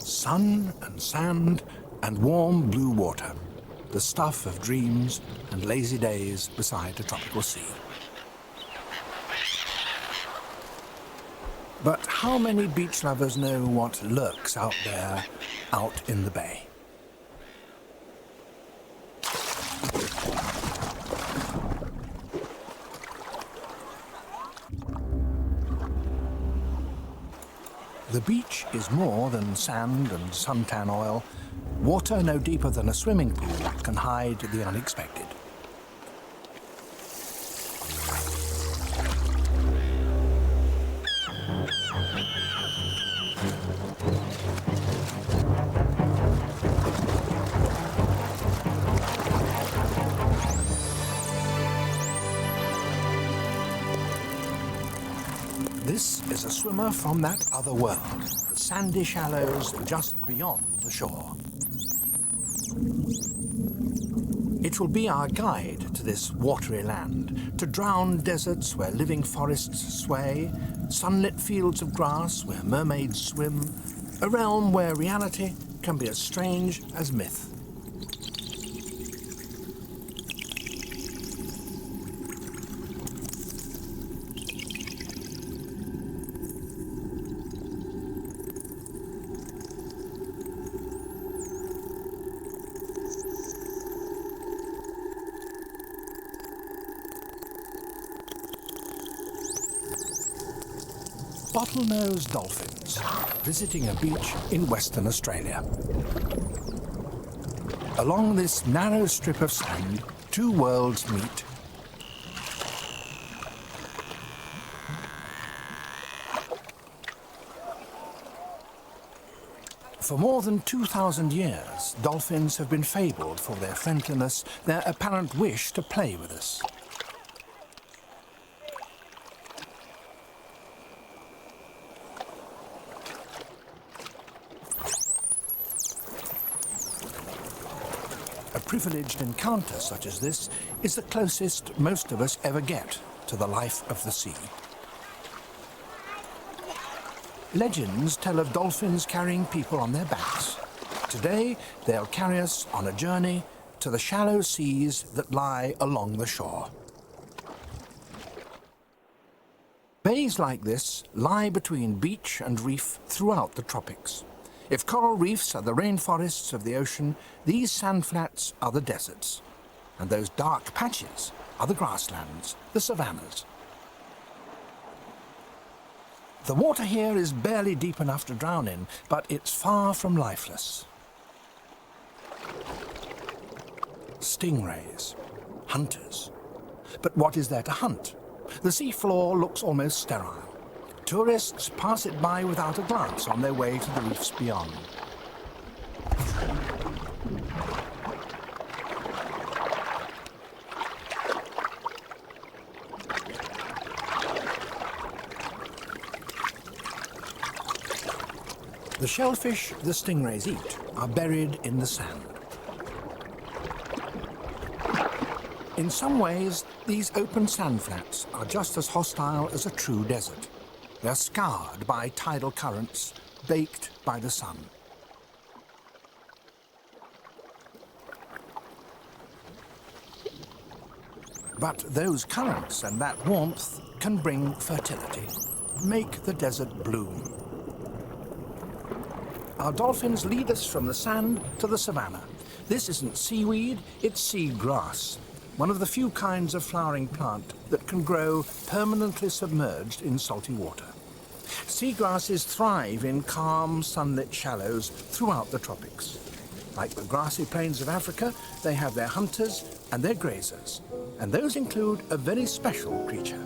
Sun and sand and warm blue water, the stuff of dreams and lazy days beside a tropical sea. But how many beach lovers know what lurks out there, out in the bay? The beach is more than sand and suntan oil. Water no deeper than a swimming pool can hide the unexpected. This is a swimmer from that other world, the sandy shallows just beyond the shore. It will be our guide to this watery land, to drowned deserts where living forests sway, sunlit fields of grass where mermaids swim, a realm where reality can be as strange as myth. Bottlenose dolphins visiting a beach in Western Australia. Along this narrow strip of sand, two worlds meet. For more than 2,000 years, dolphins have been fabled for their friendliness, their apparent wish to play with us. A privileged encounter such as this is the closest most of us ever get to the life of the sea. Legends tell of dolphins carrying people on their backs. Today, they'll carry us on a journey to the shallow seas that lie along the shore. Bays like this lie between beach and reef throughout the tropics. If coral reefs are the rainforests of the ocean, these sandflats are the deserts. And those dark patches are the grasslands, the savannas. The water here is barely deep enough to drown in, but it's far from lifeless. Stingrays, hunters. But what is there to hunt? The seafloor looks almost sterile. Tourists pass it by without a glance on their way to the reefs beyond. The shellfish the stingrays eat are buried in the sand. In some ways, these open sandflats are just as hostile as a true desert. They're scoured by tidal currents, baked by the sun. But those currents and that warmth can bring fertility, make the desert bloom. Our dolphins lead us from the sand to the savannah. This isn't seaweed, it's seagrass, one of the few kinds of flowering plant that can grow permanently submerged in salty water. Seagrasses thrive in calm, sunlit shallows throughout the tropics. Like the grassy plains of Africa, they have their hunters and their grazers, and those include a very special creature.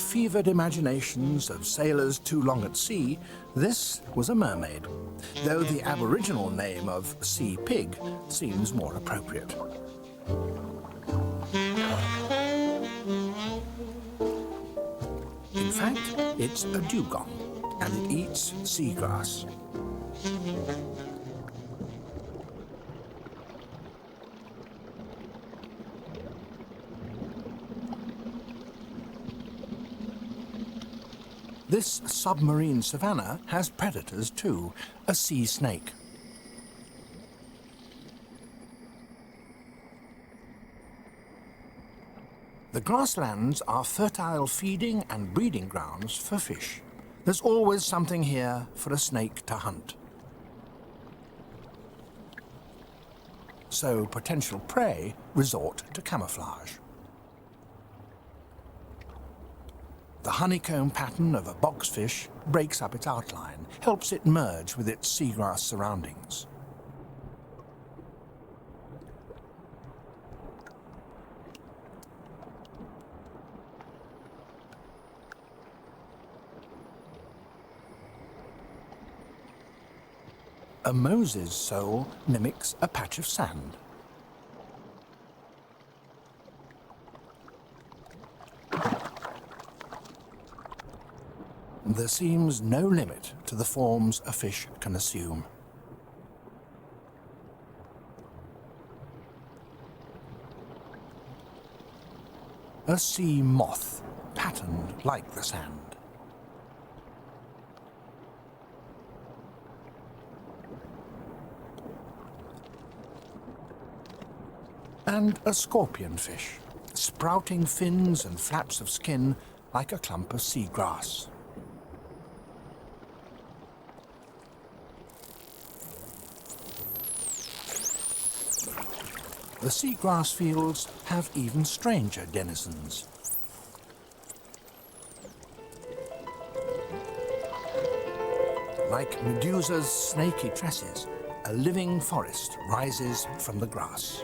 fevered imaginations of sailors too long at sea, this was a mermaid, though the aboriginal name of sea pig seems more appropriate. In fact, it's a dugong, and it eats seagrass. This submarine savanna has predators too, a sea snake. The grasslands are fertile feeding and breeding grounds for fish. There's always something here for a snake to hunt. So potential prey resort to camouflage. The honeycomb pattern of a boxfish breaks up its outline, helps it merge with its seagrass surroundings. A Moses sole mimics a patch of sand. There seems no limit to the forms a fish can assume. A sea moth, patterned like the sand. And a scorpionfish, sprouting fins and flaps of skin like a clump of seagrass. The seagrass fields have even stranger denizens. Like Medusa's snaky tresses, a living forest rises from the grass.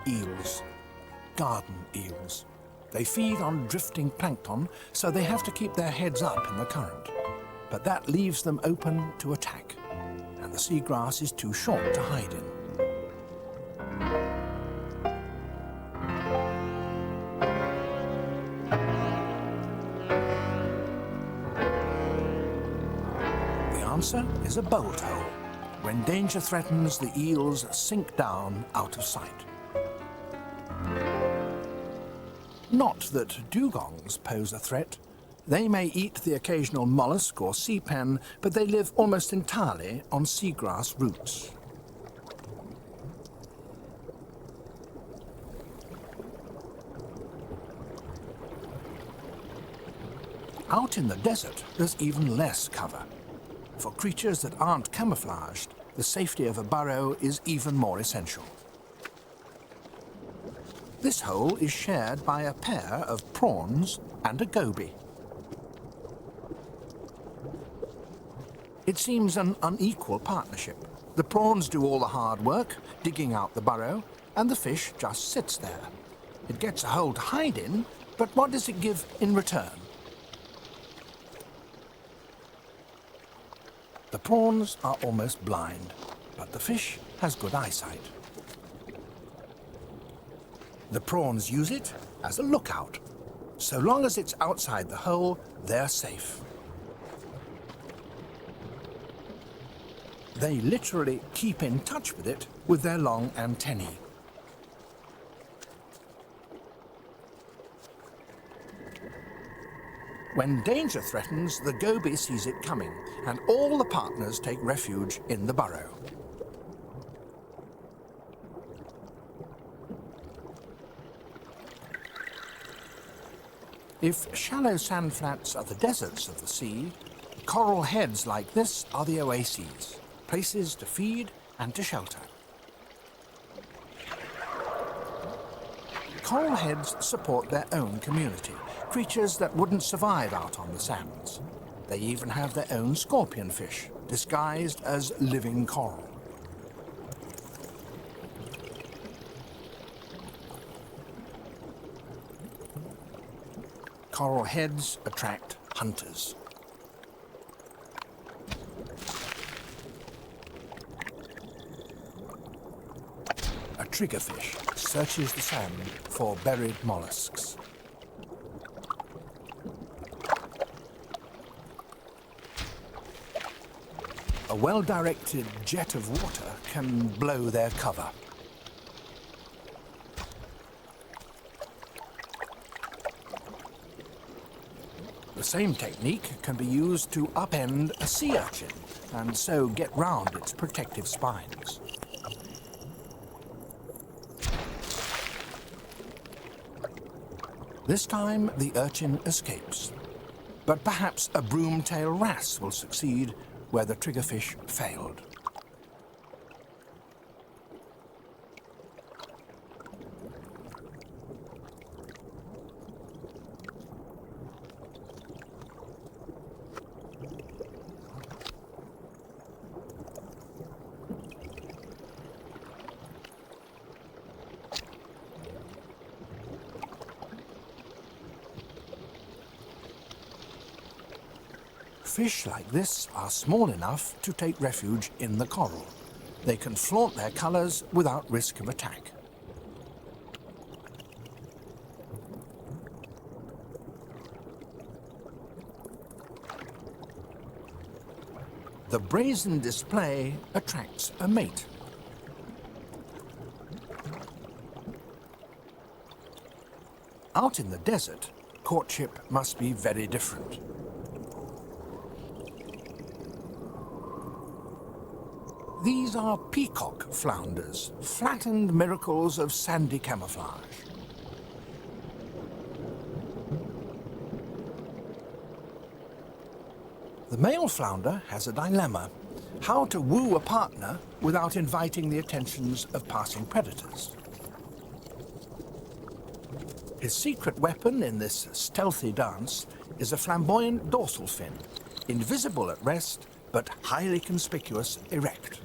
Eels, garden eels. They feed on drifting plankton, so they have to keep their heads up in the current. But that leaves them open to attack, and the seagrass is too short to hide in. The answer is a bolt hole. When danger threatens, the eels sink down out of sight. Not that dugongs pose a threat. They may eat the occasional mollusk or sea pen, but they live almost entirely on seagrass roots. Out in the desert, there's even less cover. For creatures that aren't camouflaged, the safety of a burrow is even more essential. This hole is shared by a pair of prawns and a goby. It seems an unequal partnership. The prawns do all the hard work, digging out the burrow, and the fish just sits there. It gets a hole to hide in, but what does it give in return? The prawns are almost blind, but the fish has good eyesight. The prawns use it as a lookout. So long as it's outside the hole, they're safe. They literally keep in touch with it with their long antennae. When danger threatens, the goby sees it coming, and all the partners take refuge in the burrow. If shallow sand flats are the deserts of the sea, coral heads like this are the oases, places to feed and to shelter. Coral heads support their own community, creatures that wouldn't survive out on the sands. They even have their own scorpionfish, disguised as living coral. Coral heads attract hunters. A triggerfish searches the sand for buried mollusks. A well-directed jet of water can blow their cover. The same technique can be used to upend a sea urchin and so get round its protective spines. This time the urchin escapes, but perhaps a broomtail wrasse will succeed where the triggerfish failed. Fish like this are small enough to take refuge in the coral. They can flaunt their colours without risk of attack. The brazen display attracts a mate. Out in the desert, courtship must be very different. These are peacock flounders, flattened miracles of sandy camouflage. The male flounder has a dilemma: how to woo a partner without inviting the attentions of passing predators. His secret weapon in this stealthy dance is a flamboyant dorsal fin, invisible at rest but highly conspicuous erect.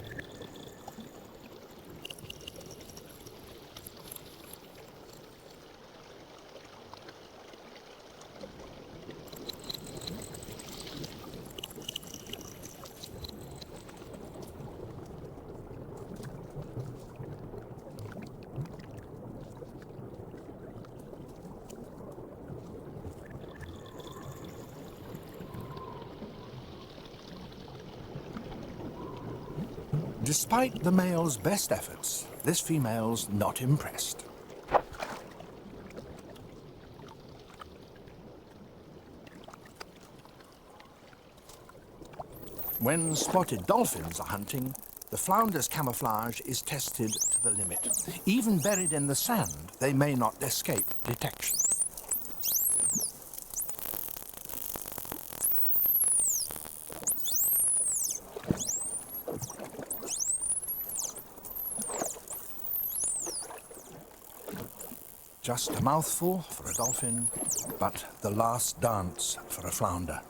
Despite the male's best efforts, this female's not impressed. When spotted dolphins are hunting, the flounder's camouflage is tested to the limit. Even buried in the sand, they may not escape detection. Just a mouthful for a dolphin, but the last dance for a flounder.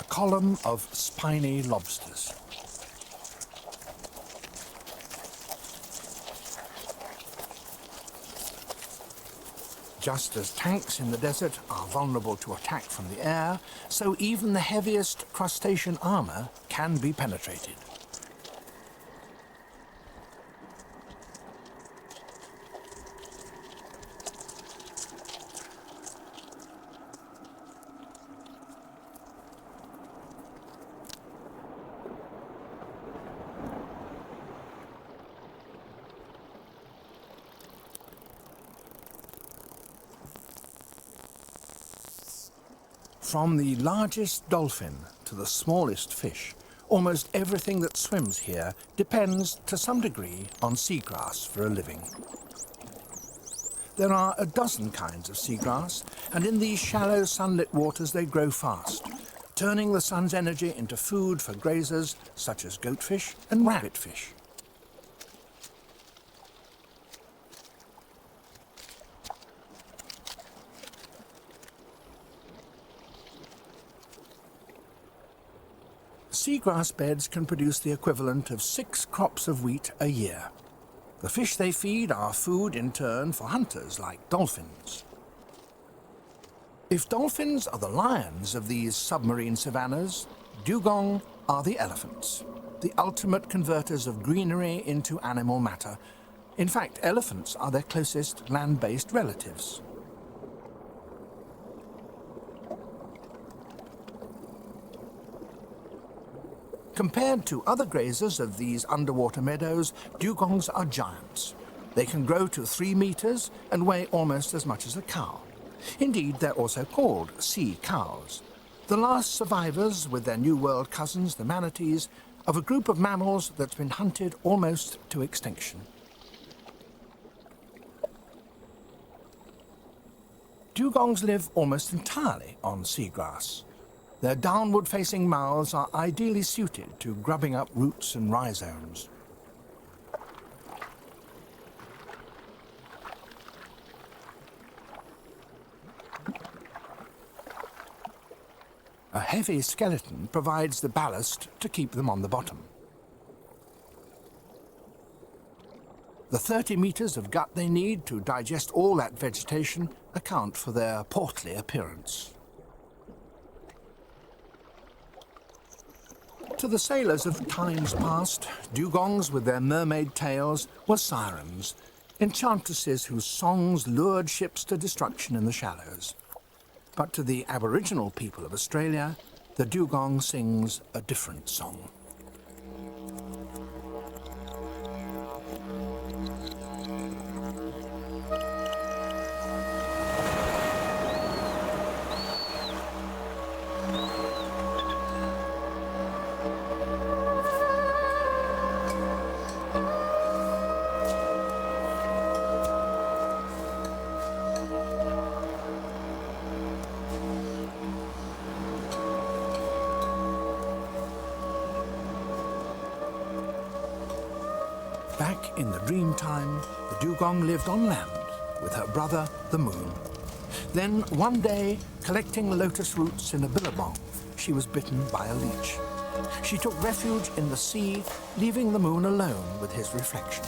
Column of spiny lobsters. Just as tanks in the desert are vulnerable to attack from the air, so even the heaviest crustacean armor can be penetrated. From the largest dolphin to the smallest fish, almost everything that swims here depends, to some degree, on seagrass for a living. There are a dozen kinds of seagrass, and in these shallow sunlit waters they grow fast, turning the sun's energy into food for grazers such as goatfish and rabbitfish. Seagrass beds can produce the equivalent of 6 crops of wheat a year. The fish they feed are food in turn for hunters like dolphins. If dolphins are the lions of these submarine savannas, dugong are the elephants, the ultimate converters of greenery into animal matter. In fact, elephants are their closest land-based relatives. Compared to other grazers of these underwater meadows, dugongs are giants. They can grow to 3 meters and weigh almost as much as a cow. Indeed, they're also called sea cows, the last survivors, with their New World cousins, the manatees, of a group of mammals that's been hunted almost to extinction. Dugongs live almost entirely on seagrass. Their downward-facing mouths are ideally suited to grubbing up roots and rhizomes. A heavy skeleton provides the ballast to keep them on the bottom. The 30 meters of gut they need to digest all that vegetation account for their portly appearance. To the sailors of times past, dugongs with their mermaid tails were sirens, enchantresses whose songs lured ships to destruction in the shallows. But to the Aboriginal people of Australia, the dugong sings a different song. Back in the dream time, the dugong lived on land with her brother, the moon. Then, one day, collecting lotus roots in a billabong, she was bitten by a leech. She took refuge in the sea, leaving the moon alone with his reflection.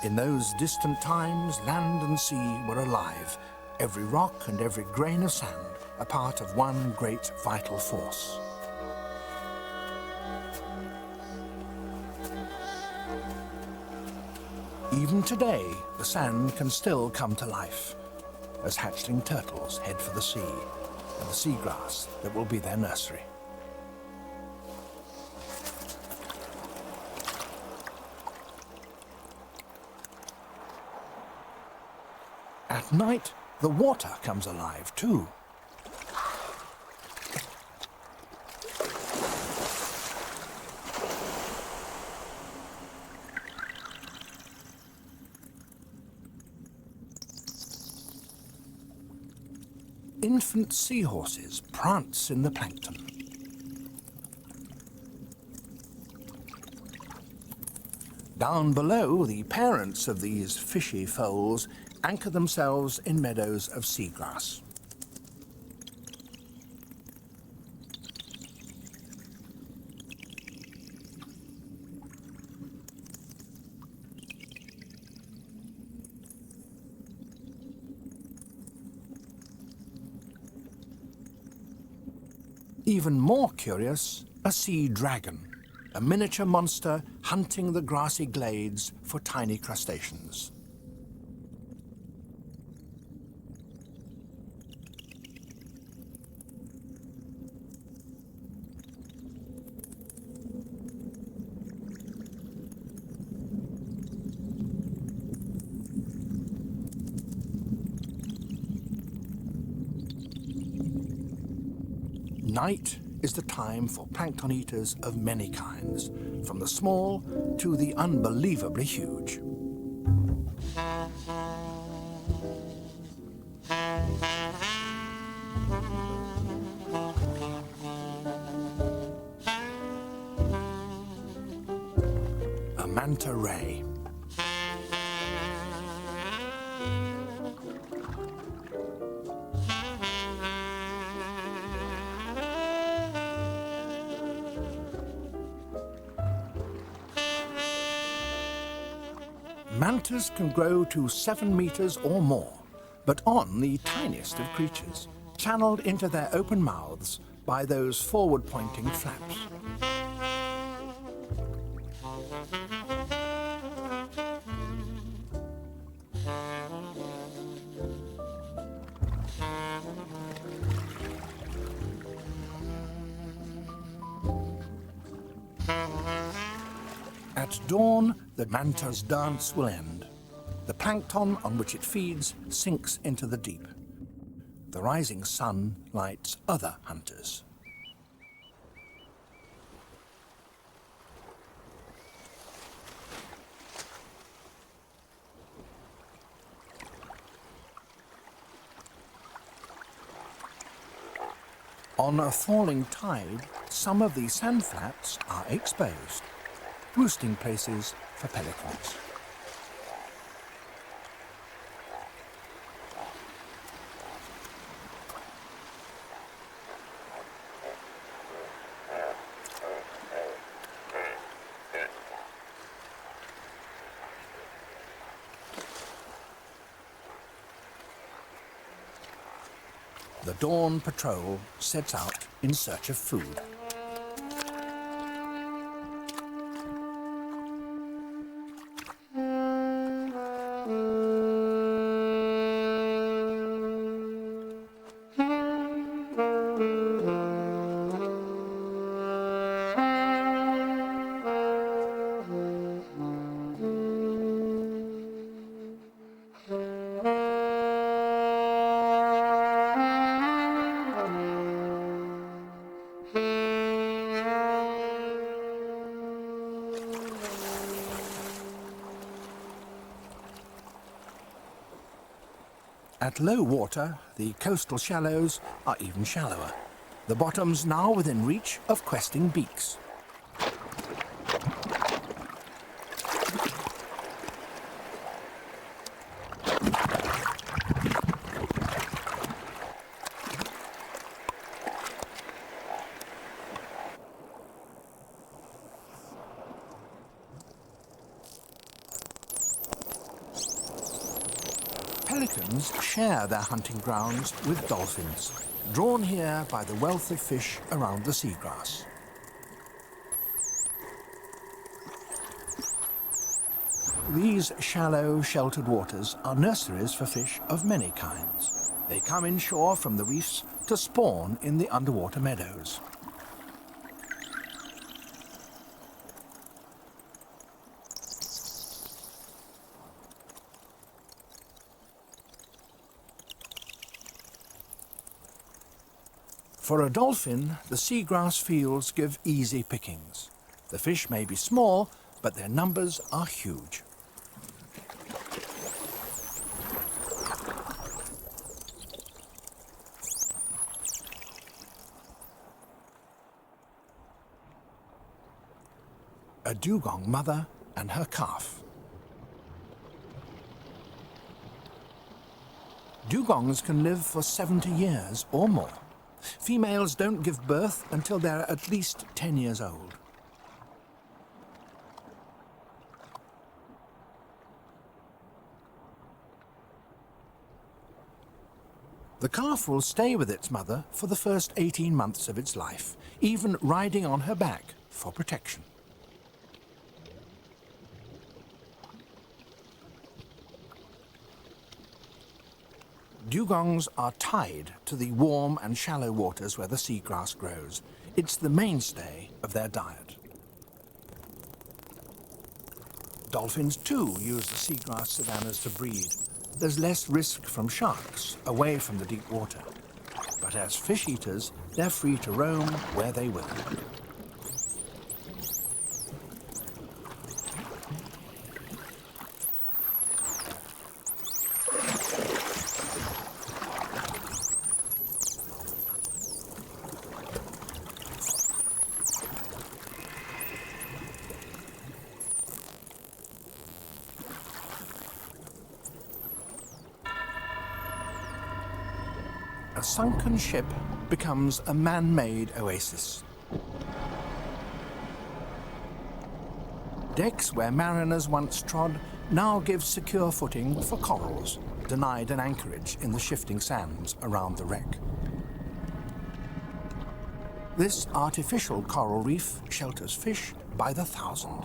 In those distant times, land and sea were alive, every rock and every grain of sand a part of one great vital force. Even today, the sand can still come to life, as hatchling turtles head for the sea and the seagrass that will be their nursery. At night, the water comes alive too. Infant seahorses prance in the plankton. Down below, the parents of these fishy foals anchor themselves in meadows of seagrass. Even more curious, a sea dragon, a miniature monster hunting the grassy glades for tiny crustaceans. Night is the time for plankton eaters of many kinds, from the small to the unbelievably huge. A manta ray. Mantas can grow to 7 meters or more, but on the tiniest of creatures, channeled into their open mouths by those forward-pointing flaps. At dawn, the manta's dance will end. The plankton on which it feeds sinks into the deep. The rising sun lights other hunters. On a falling tide, some of the sand flats are exposed. Roosting places for pelicans. The dawn patrol sets out in search of food. At low water, the coastal shallows are even shallower. The bottom's now within reach of questing beaks. Pelicans share their hunting grounds with dolphins, drawn here by the wealth of fish around the seagrass. These shallow, sheltered waters are nurseries for fish of many kinds. They come inshore from the reefs to spawn in the underwater meadows. For a dolphin, the seagrass fields give easy pickings. The fish may be small, but their numbers are huge. A dugong mother and her calf. Dugongs can live for 70 years or more. Females don't give birth until they're at least 10 years old. The calf will stay with its mother for the first 18 months of its life, even riding on her back for protection. Dugongs are tied to the warm and shallow waters where the seagrass grows. It's the mainstay of their diet. Dolphins too use the seagrass savannas to breed. There's less risk from sharks away from the deep water. But as fish eaters, they're free to roam where they will. A sunken ship becomes a man-made oasis. Decks where mariners once trod now give secure footing for corals, denied an anchorage in the shifting sands around the wreck. This artificial coral reef shelters fish by the thousand.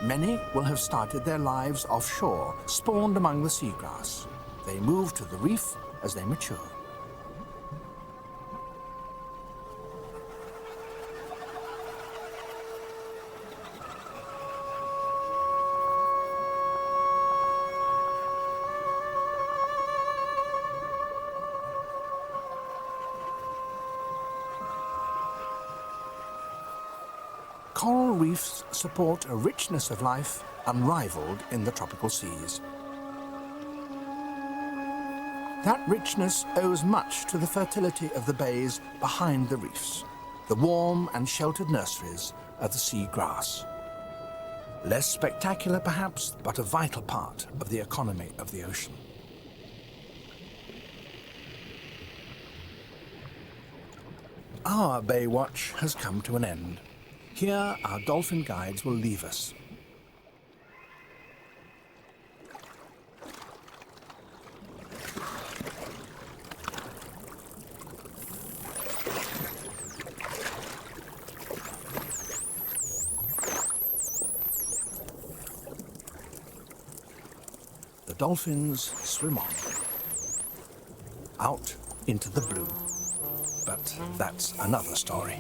Many will have started their lives offshore, spawned among the seagrass. They move to the reef as they mature. Coral reefs support a richness of life unrivaled in the tropical seas. That richness owes much to the fertility of the bays behind the reefs, the warm and sheltered nurseries of the sea grass. Less spectacular perhaps, but a vital part of the economy of the ocean. Our Baywatch has come to an end. Here our dolphin guides will leave us. The dolphins swim on, out into the blue. But that's another story.